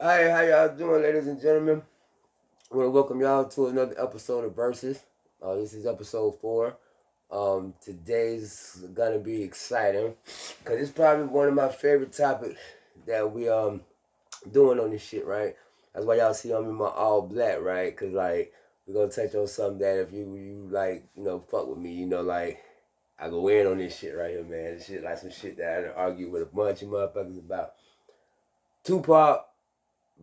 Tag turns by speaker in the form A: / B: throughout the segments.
A: Hi, how y'all doing, ladies and gentlemen? I want to welcome y'all to another episode of Versus. This is episode 4. Today's gonna be exciting because it's probably one of my favorite topics that we doing on this shit, right? That's why y'all see I'm in my all black, right? Cause like we're gonna touch on something that if you like, fuck with me, like I go in on this shit right here, man. This shit like some shit that I done argue with a bunch of motherfuckers about. Tupac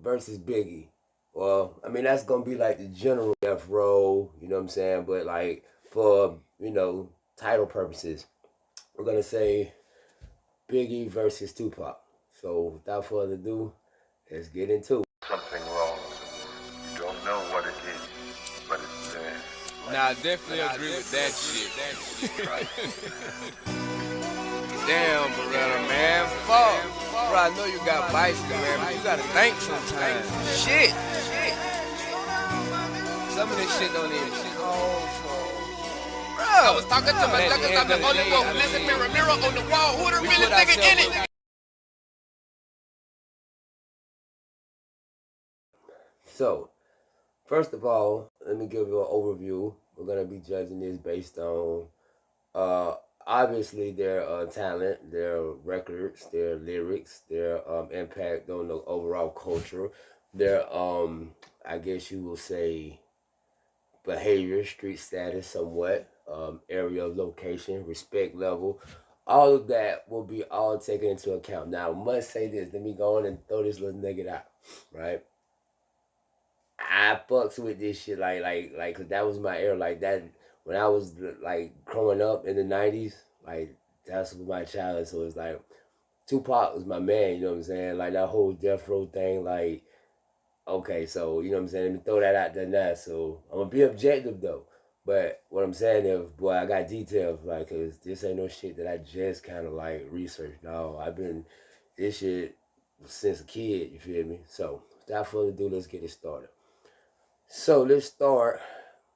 A: versus Biggie. Well, I mean that's gonna be like the general death row, you know what I'm saying? But like for title purposes, we're gonna say Biggie versus Tupac. So without further ado, let's get into it.
B: Something wrong. You don't know what it is, but it's there.
C: Nah, I definitely agree with that shit. Damn, Beretta, man. Fuck. Bro, I know you got bicycle, man, but you gotta think sometimes. Shit. Some of this shit don't even shit. Bro, I was talking to my suckers on the road. Listen, mirror on the wall. Who the realest nigga in it?
A: So, first of all, let me give you an overview. We're gonna be judging this based on obviously their talent, their records, their lyrics, their impact on the overall culture, their I guess you will say behavior, street status, somewhat, area of location, respect level. All of that will be all taken into account. Now, I must say this. Let me go on and throw this little nugget out, right? I fucks with this shit like, cause that was my era. Like that when I was like growing up in the '90s. Like that's my childhood. So it's like Tupac was my man. You know what I'm saying? Like that whole death row thing. Like okay, so you know what I'm saying. Let me throw that out there now. So I'm gonna be objective though. But what I'm saying is, boy, I got details. Like, cause this ain't no shit that I just kind of like researched. No, I've been this shit since a kid. You feel me? So without further ado, let's get it started. So let's start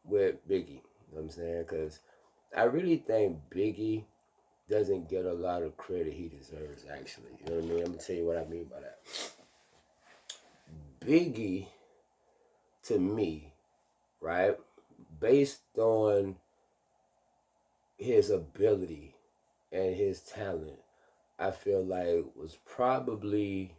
A: with Biggie. You know what I'm saying? Because I really think Biggie doesn't get a lot of credit he deserves, actually. You know what I mean? I'm going to tell you what I mean by that. Biggie, to me, right, based on his ability and his talent, I feel like was probably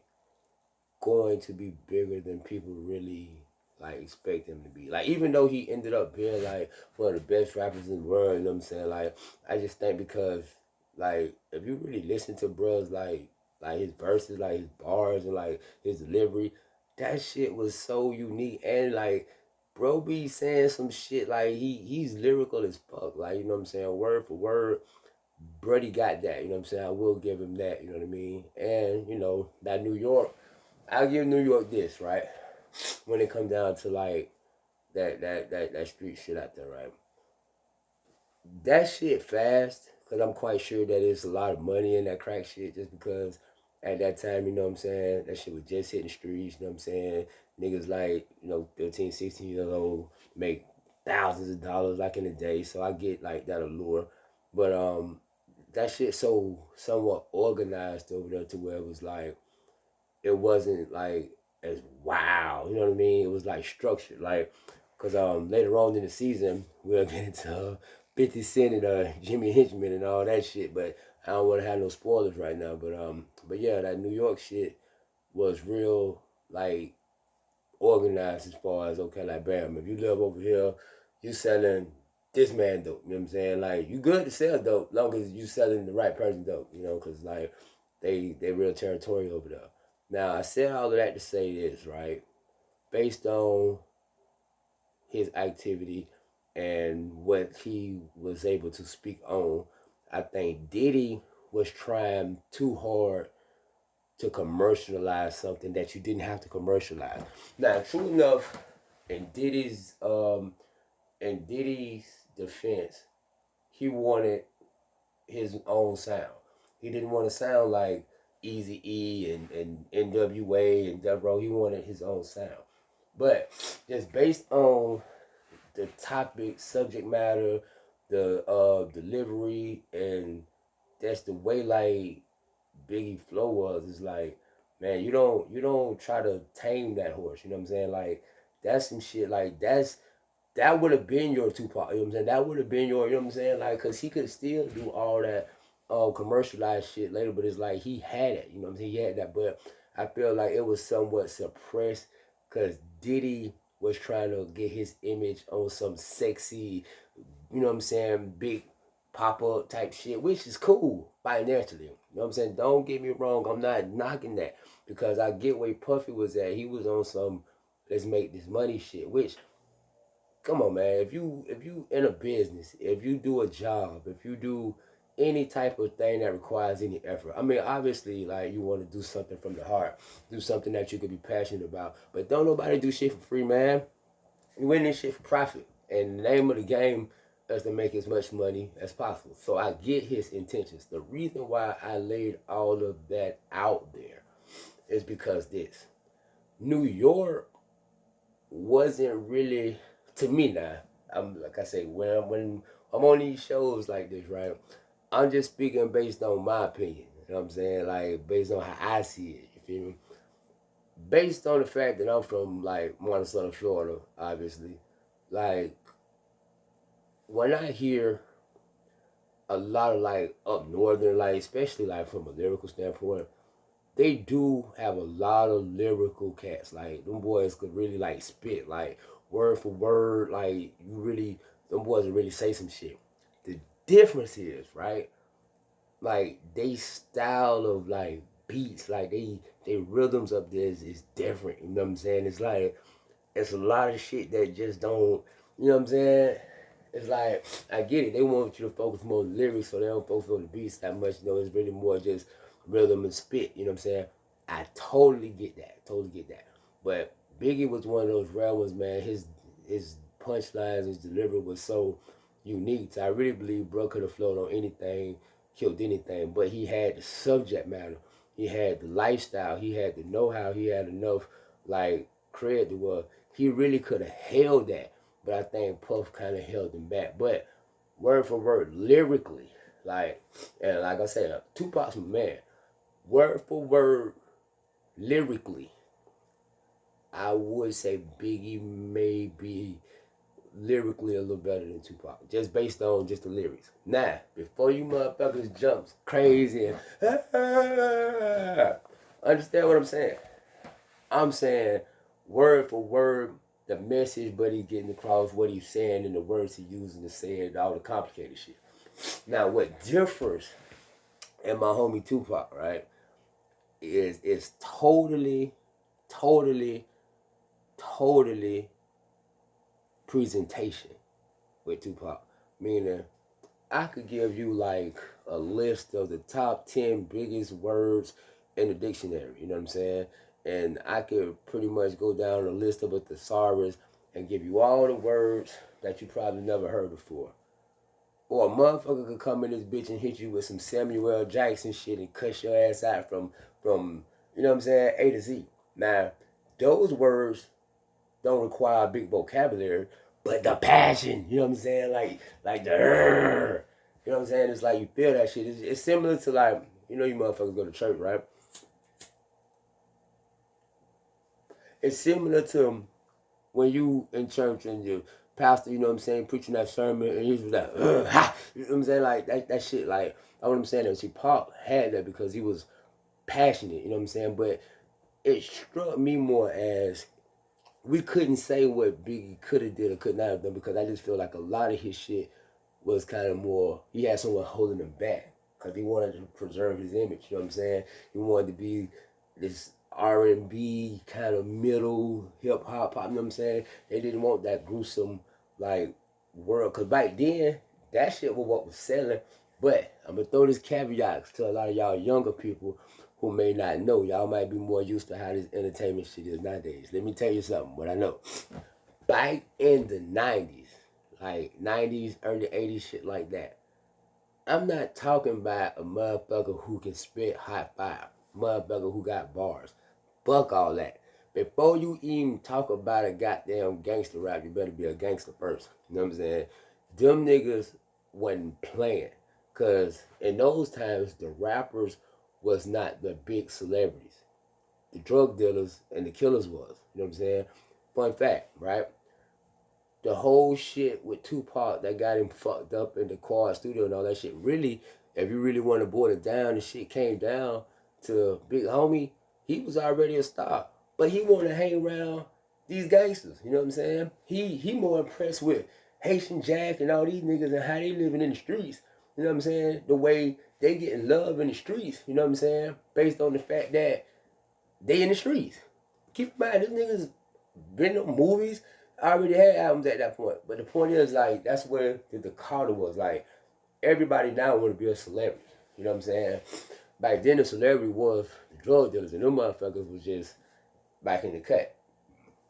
A: going to be bigger than people really like expect him to be. Like even though he ended up being like one of the best rappers in the world, you know what I'm saying? Like I just think because like if you really listen to bros like his verses, like his bars and like his delivery, that shit was so unique and like bro be saying some shit like he's lyrical as fuck. Like, you know what I'm saying? Word for word. Brody got that, you know what I'm saying? I will give him that, you know what I mean? And, that New York, I'll give New York this, right? When it comes down to like that street shit out there, right? That shit fast, because I'm quite sure that there's a lot of money in that crack shit just because at that time, you know what I'm saying, that shit was just hitting the streets, you know what I'm saying? Niggas like, 15, 16 years old make thousands of dollars like in a day, so I get like that allure. But that shit so somewhat organized over there to where it was like it wasn't like as wow, you know what I mean? It was like structured, like because later on in the season we'll get into 50 Cent and Jimmy Hinchman and all that shit, but I don't want to have no spoilers right now. But yeah, that New York shit was real like organized as far as okay, like bam, if you live over here, you selling this man dope. You know what I'm saying? Like you good to sell dope, long as you selling the right person dope. Because like they real territorial over there. Now I said all of that to say this, right? Based on his activity and what he was able to speak on, I think Diddy was trying too hard to commercialize something that you didn't have to commercialize. Now, true enough, in Diddy's defense, he wanted his own sound. He didn't want to sound like Easy E and NWA and Death Row. He wanted his own sound. But just based on the topic, subject matter, the delivery, and that's the way like Biggie flow was. It's like man, you don't try to tame that horse. You know what I'm saying? Like that's some shit. Like that would have been your Tupac. You know what I'm saying? That would have been your. You know what I'm saying? Like, cause he could still do all that commercialized shit later, but it's like he had it. You know what I'm saying? He had that, but I feel like it was somewhat suppressed, cause Diddy was trying to get his image on some sexy, you know what I'm saying, big pop up type shit, which is cool financially. You know what I'm saying? Don't get me wrong, I'm not knocking that because I get where Puffy was at. He was on some let's make this money shit, which come on man, if you in a business, if you do a job, if you do any type of thing that requires any effort. I mean, obviously, like you want to do something from the heart, do something that you could be passionate about. But don't nobody do shit for free, man. You win this shit for profit. And the name of the game is to make as much money as possible. So I get his intentions. The reason why I laid all of that out there is because this. New York wasn't really to me now. I'm like I say, when I'm on these shows like this, right? I'm just speaking based on my opinion. You know what I'm saying? Like based on how I see it. You feel me? Based on the fact that I'm from like Monticello, Florida, obviously. Like when I hear a lot of like up northern, like especially like from a lyrical standpoint, they do have a lot of lyrical cats. Like them boys could really like spit like word for word. Like you really, them boys would really say some shit. The difference is right, like they style of like beats, like they rhythms up there is different. You know what I'm saying? It's like it's a lot of shit that just don't. You know what I'm saying? It's like I get it. They want you to focus more on the lyrics, so they don't focus on the beats that much. You know, it's really more just rhythm and spit. You know what I'm saying? I totally get that. Totally get that. But Biggie was one of those rare ones, man. His punchlines, his delivery was so unique. So I really believe bro could have flowed on anything, killed anything. But he had the subject matter. He had the lifestyle. He had the know-how. He had enough like cred to where he really could have held that. But I think Puff kind of held him back. But word for word, lyrically, like, and like I said, Tupac's my man. Word for word, lyrically, I would say Biggie may be lyrically a little better than Tupac, just based on just the lyrics. Now, before you motherfuckers jump crazy and understand what I'm saying? I'm saying word for word, the message, but he's getting across what he's saying and the words he's using to say it, all the complicated shit. Now, what differs in my homie Tupac, right, is totally, totally, totally presentation with Tupac. Meaning, I could give you like a list of the top 10 biggest words in the dictionary, you know what I'm saying? And I could pretty much go down a list of a thesaurus and give you all the words that you probably never heard before. Or a motherfucker could come in this bitch and hit you with some Samuel L. Jackson shit and cuss your ass out from you know what I'm saying, A to Z. Now, those words don't require a big vocabulary, but the passion, you know what I'm saying? Like the you know what I'm saying? It's like you feel that shit. It's similar to like, you know, you motherfuckers go to church, right? It's similar to when you in church and your pastor, you know what I'm saying, preaching that sermon and he's like, ha! You know what I'm saying? Like that shit, like, I what I'm saying is, Pac had that because he was passionate, you know what I'm saying? But it struck me more as we couldn't say what Biggie could have did or could not have done because I just feel like a lot of his shit was kind of more, he had someone holding him back because he wanted to preserve his image, you know what I'm saying? He wanted to be this R&B kind of middle hip hop pop, you know what I'm saying? They didn't want that gruesome like world because back then that shit was what was selling. But I'm gonna throw this caveat to a lot of y'all younger people who may not know. Y'all might be more used to how this entertainment shit is nowadays. Let me tell you something, what I know. Back in the 90s, like 90s, early 80s, shit like that, I'm not talking about a motherfucker who can spit hot fire, motherfucker who got bars. Fuck all that. Before you even talk about a goddamn gangster rap, you better be a gangster first. You know what I'm saying? Them niggas wasn't playing. Cause in those times the rappers was not the big celebrities. the drug dealers and the killers was. You know what I'm saying? Fun fact, right? The whole shit with Tupac that got him fucked up in the Quad Studio and all that shit. Really, if you really want to boil it down, the shit came down to Big Homie. He was already a star, but he wanted to hang around these gangsters. You know what I'm saying? He more impressed with Haitian Jack and all these niggas and how they living in the streets. You know what I'm saying? The way they getting love in the streets. You know what I'm saying? Based on the fact that they in the streets. Keep in mind, this niggas been on movies. I already had albums at that point. But the point is, like, that's where the Carter was. Like, everybody now want to be a celebrity. You know what I'm saying? Back then, the celebrity was the drug dealers, and them motherfuckers was just back in the cut.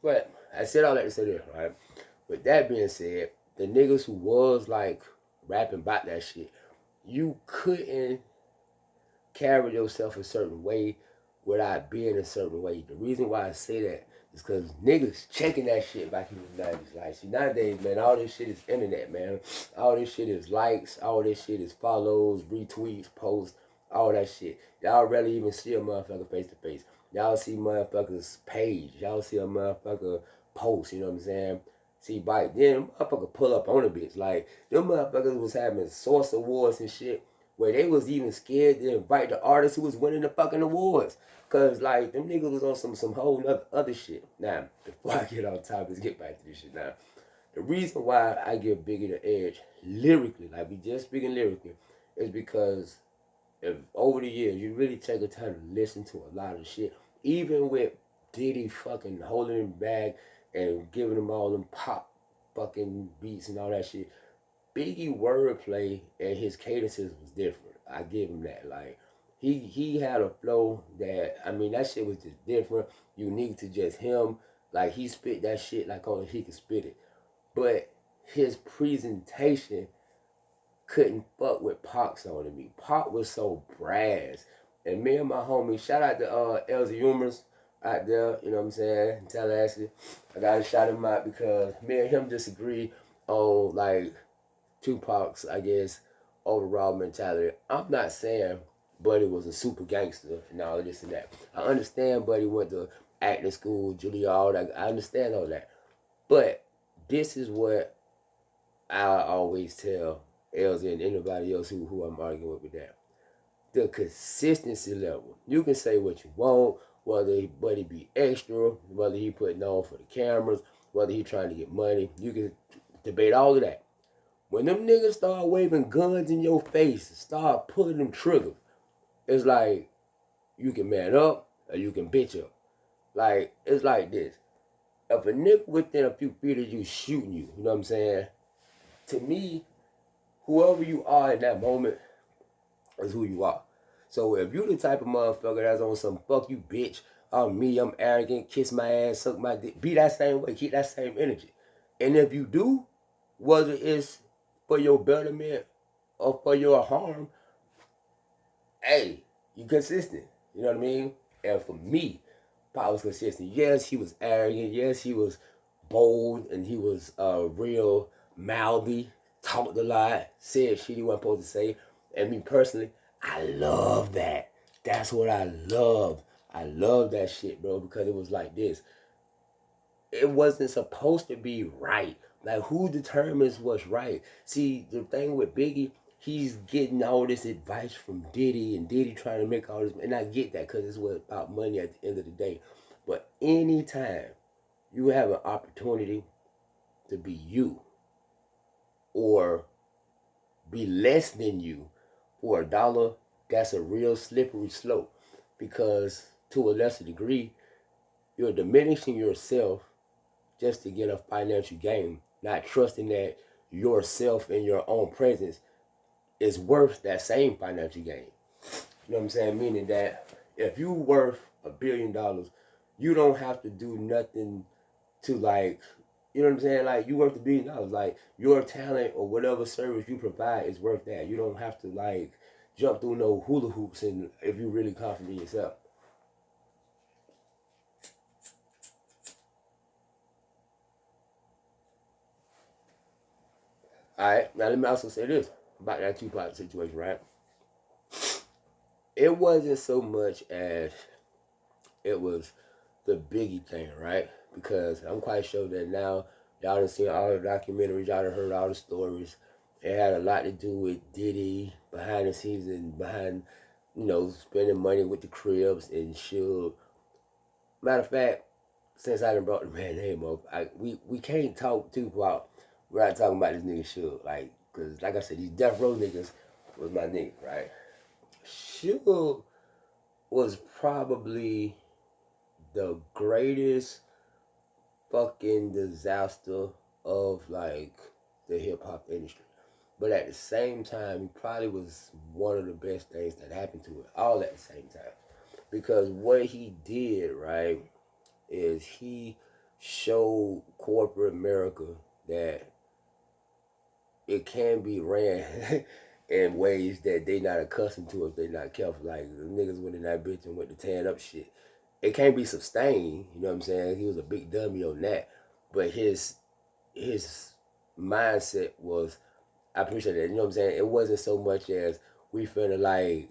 A: But I said all that to say this, right? With that being said, the niggas who was, like, rapping about that shit, you couldn't carry yourself a certain way without being a certain way. The reason why I say that is because niggas checking that shit back in the 90s. Like, see, nowadays, man, all this shit is internet, man. All this shit is likes. All this shit is follows, retweets, posts, all that shit. Y'all rarely even see a motherfucker face to face. Y'all see motherfuckers' page. Y'all see a motherfucker post, you know what I'm saying? See, back then, motherfucker pull up on a bitch. Like, them motherfuckers was having source awards and shit where they was even scared to invite the artists who was winning the fucking awards. Cause like them niggas was on some whole other shit. Now, before I get on top, let's get back to this shit now. The reason why I give Biggie the edge lyrically, like we just speaking lyrically, is because if over the years you really take the time to listen to a lot of shit, even with Diddy fucking holding him back and giving him all them pop fucking beats and all that shit, Biggie wordplay and his cadences was different. I give him that. Like he had a flow that, I mean, that shit was just different, unique to just him. Like he spit that shit like only he could spit it. But his presentation couldn't fuck with Pac's on me. Pac was so brass. And me and my homie, shout out to Elsie Humors out there, you know what I'm saying? Tallahassee. I gotta shout him out because me and him disagree on like Tupac's, I guess, overall mentality. I'm not saying Buddy was a super gangster and all this and that. I understand Buddy went to acting school, Juilliard. I understand all that. But this is what I always tell Elsie and anybody else who I'm arguing with that. The consistency level. You can say what you want, whether Buddy be extra, whether he putting on for the cameras, whether he trying to get money. You can debate all of that. When them niggas start waving guns in your face, start pulling them triggers, it's like you can man up or you can bitch up. Like, it's like this. If a nigga within a few feet of you shooting you, you know what I'm saying? To me, whoever you are in that moment is who you are. So if you the type of motherfucker that's on some fuck you bitch, I'm arrogant, kiss my ass, suck my dick, be that same way, keep that same energy. And if you do, whether it's for your betterment or for your harm, hey, you consistent. You know what I mean? And for me, Pac was consistent. Yes, he was arrogant. Yes, he was bold, and he was real mouthy, talked a lot, said shit he wasn't supposed to say. And me personally, I love that. That's what I love. I love that shit, bro, because it was like this. It wasn't supposed to be right. Like, who determines what's right? See, the thing with Biggie, he's getting all this advice from Diddy, and Diddy trying to make all this, and I get that because it's about money at the end of the day. But anytime you have an opportunity to be you or be less than you for $1, that's a real slippery slope, because to a lesser degree, you're diminishing yourself just to get a financial gain, not trusting that yourself and your own presence is worth that same financial gain. You know what I'm saying? Meaning that if you worth $1 billion, you don't have to do nothing to, like, you know what I'm saying? Like, you worth $1 billion. Like, your talent or whatever service you provide is worth that. You don't have to, like, jump through no hula hoops and if you're really confident in yourself. Alright, now let me also say this about that Tupac situation, right? It wasn't so much as it was the Biggie thing, right? Because I'm quite sure that now y'all done seen all the documentaries, y'all done heard all the stories. It had a lot to do with Diddy behind the scenes and behind, spending money with the Cribs and Suge. Matter of fact, since I done brought the man name up, we can't talk Tupac without talking about this nigga Suge. Like, cause like I said, these death row niggas was my nigga, right? Suge was probably the greatest fucking disaster of like the hip hop industry. But at the same time, he probably was one of the best things that happened to it, all at the same time. Because what he did, right, is he showed corporate America that it can be ran in ways that they not accustomed to if they not careful. Like the niggas went in that bitch and went to tearing up shit. It can't be sustained, you know what I'm saying? He was a big dummy on that. But his mindset was, I appreciate that, you know what I'm saying? It wasn't so much as we finna like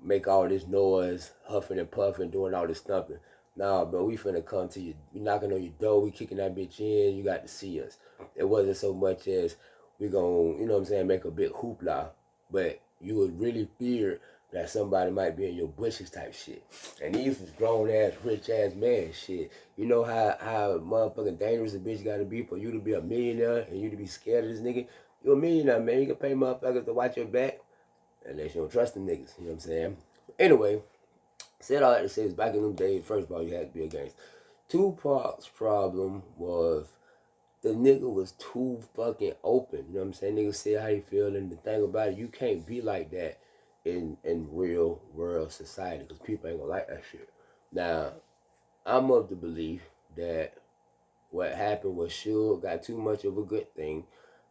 A: make all this noise, huffing and puffing, doing all this stumping. Nah, bro, we finna come to you. We knocking on your door, we kicking that bitch in, you got to see us. It wasn't so much as we gonna, you know what I'm saying, make a big hoopla, but you would really fear that somebody might be in your bushes type shit. And these was grown ass, rich ass man shit. You know how motherfucking dangerous a bitch gotta be for you to be a millionaire and you to be scared of this nigga? You a millionaire, man. You can pay motherfuckers to watch your back unless you don't trust them niggas. You know what I'm saying? Anyway, said all that to say is back in them days, first of all, you had to be a gangster. Tupac's problem was the nigga was too fucking open. You know what I'm saying? Nigga say how you feel, and the thing about it, you can't be like that in real world society because people ain't gonna like that shit. Now, I'm of the belief that what happened was Suge got too much of a good thing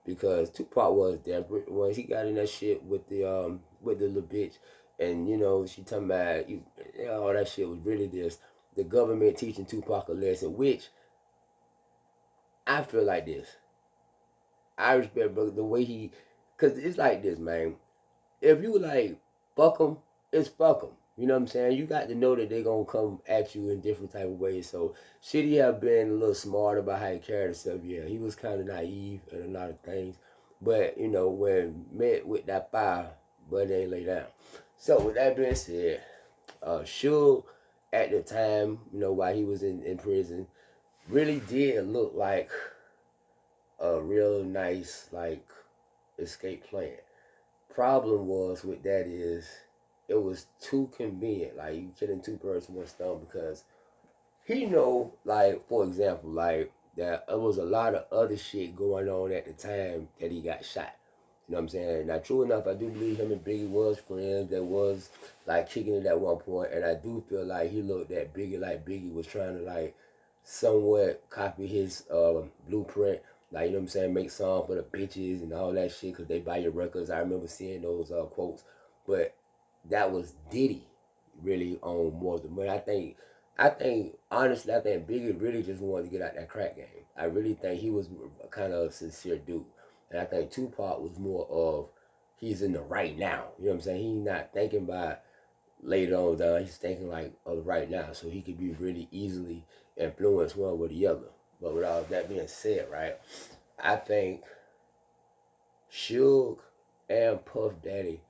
A: because Tupac was desperate once he got in that shit with the little bitch, and she talking about all that shit was really just the government teaching Tupac a lesson, which I feel like this. I respect brother the way he, cause it's like this, man. If you like fuck them, it's fuck them. You know what I'm saying? You got to know that they gonna come at you in different type of ways. So should he have been a little smarter about how he carried himself? Yeah, he was kind of naive in a lot of things. But when met with that fire, but they ain't lay down. So with that being said, Suge at the time, while he was in prison, really did look like a real nice like escape plan. Problem was with that is it was too convenient. Like you killing two birds with one stone because he know, like for example, like that there was a lot of other shit going on at the time that he got shot. You know what I'm saying? Now, true enough, I do believe him and Biggie was friends. That was like kicking it at one point, and I do feel like he looked at Biggie like Biggie was trying to like somewhat copy his blueprint. Like, you know what I'm saying? Make song for the bitches and all that shit because they buy your records. I remember seeing those quotes. But that was Diddy really on more of the money. Honestly, I think Biggie really just wanted to get out that crack game. I really think he was a kind of a sincere dude. And I think Tupac was more of, he's in the right now. You know what I'm saying? He's not thinking about later on down. He's thinking like of right now. So he could be really easily influenced one with the other. But with all that being said, right, I think Suge and Puff Daddy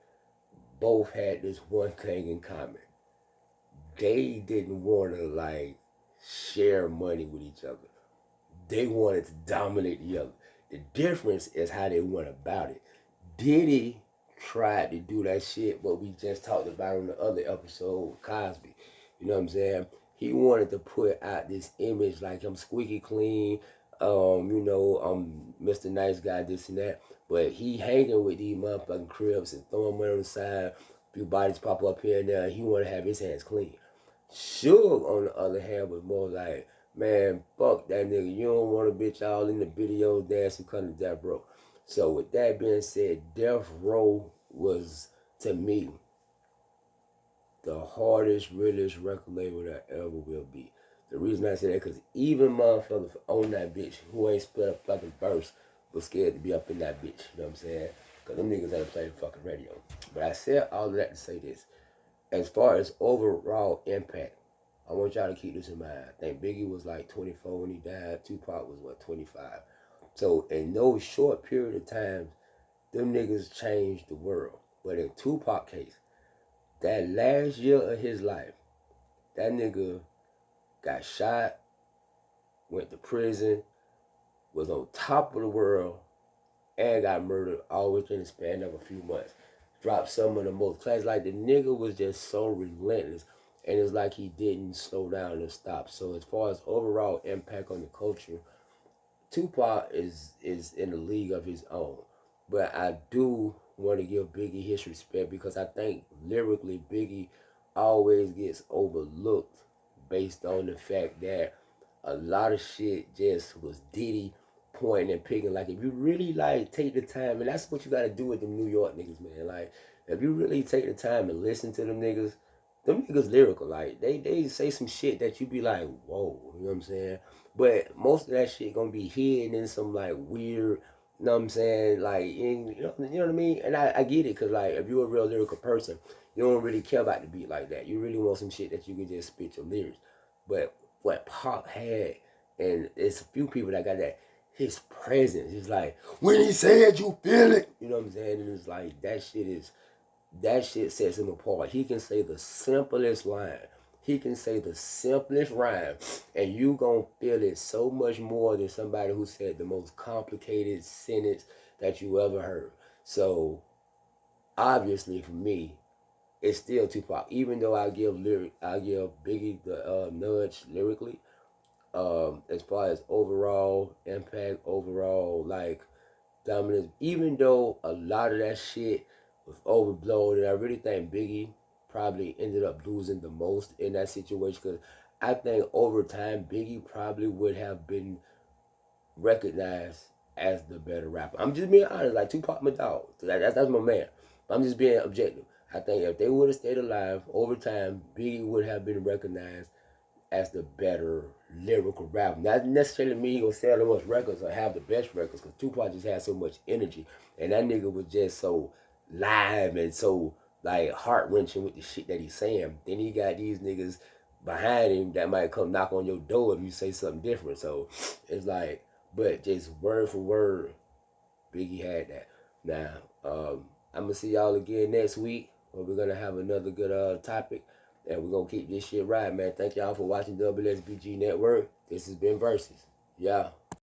A: both had this one thing in common. They didn't want to like share money with each other. They wanted to dominate the other. The difference is how they went about it. Diddy tried to do that shit what we just talked about on the other episode with Cosby. You know what I'm saying? He wanted to put out this image like I'm squeaky clean, I'm Mr. Nice Guy, this and that. But he hanging with these motherfucking Crips and throwing money on the side. A few bodies pop up here and there. And he want to have his hands clean. Suge, on the other hand, was more like, man, fuck that nigga. You don't want a bitch all in the video dancing kind of Death Row. So with that being said, Death Row was, to me, the hardest, realest record label that ever will be. The reason I say that, because even motherfuckers on that bitch who ain't split a fucking verse was scared to be up in that bitch. You know what I'm saying? Because them niggas ain't play the fucking radio. But I said all of that to say this. As far as overall impact, I want y'all to keep this in mind. I think Biggie was like 24 when he died. Tupac was, what, 25? So in those short period of time, them niggas changed the world. But in Tupac case, that last year of his life, that nigga got shot, went to prison, was on top of the world, and got murdered all within the span of a few months. Dropped some of the most class. Like, the nigga was just so relentless. And it's like he didn't slow down and stop. So as far as overall impact on the culture, Tupac is in a league of his own. But I do want to give Biggie his respect because I think lyrically Biggie always gets overlooked based on the fact that a lot of shit just was Diddy pointing and picking. Like, if you really like take the time, and that's what you gotta do with them New York niggas, man. Like, if you really take the time and listen to them niggas lyrical. Like, they say some shit that you be like, whoa, you know what I'm saying? But most of that shit gonna be hidden in some like weird, you know what I'm saying? Like, you know what I mean? And I get it, cause like if you're a real lyrical person, you don't really care about the beat like that. You really want some shit that you can just spit your lyrics. But what Pop had, and it's a few people that got that, his presence. It's like, when he said you feel it, you know what I'm saying? And it's like, that shit sets him apart. He can say the simplest line. He can say the simplest rhyme, and you gonna feel it so much more than somebody who said the most complicated sentence that you ever heard. So, obviously for me, it's still Tupac. Even though I give Biggie the nudge lyrically, as far as overall impact, overall like dominance, even though a lot of that shit was overblown, and I really think Biggie probably ended up losing the most in that situation, because I think over time Biggie probably would have been recognized as the better rapper. I'm just being honest, like Tupac my dog. That's my man. I'm just being objective. I think if they would have stayed alive over time, Biggie would have been recognized as the better lyrical rapper. Not necessarily me he gonna sell the most records or have the best records, because Tupac just had so much energy, and that nigga was just so live and so like heart wrenching with the shit that he's saying. Then he got these niggas behind him that might come knock on your door if you say something different. So it's like, but just word for word, Biggie had that. Now, I'm gonna see y'all again next week, where we're gonna have another good topic. And we're gonna keep this shit right, man. Thank y'all for watching WSBG Network. This has been Versus. Yeah.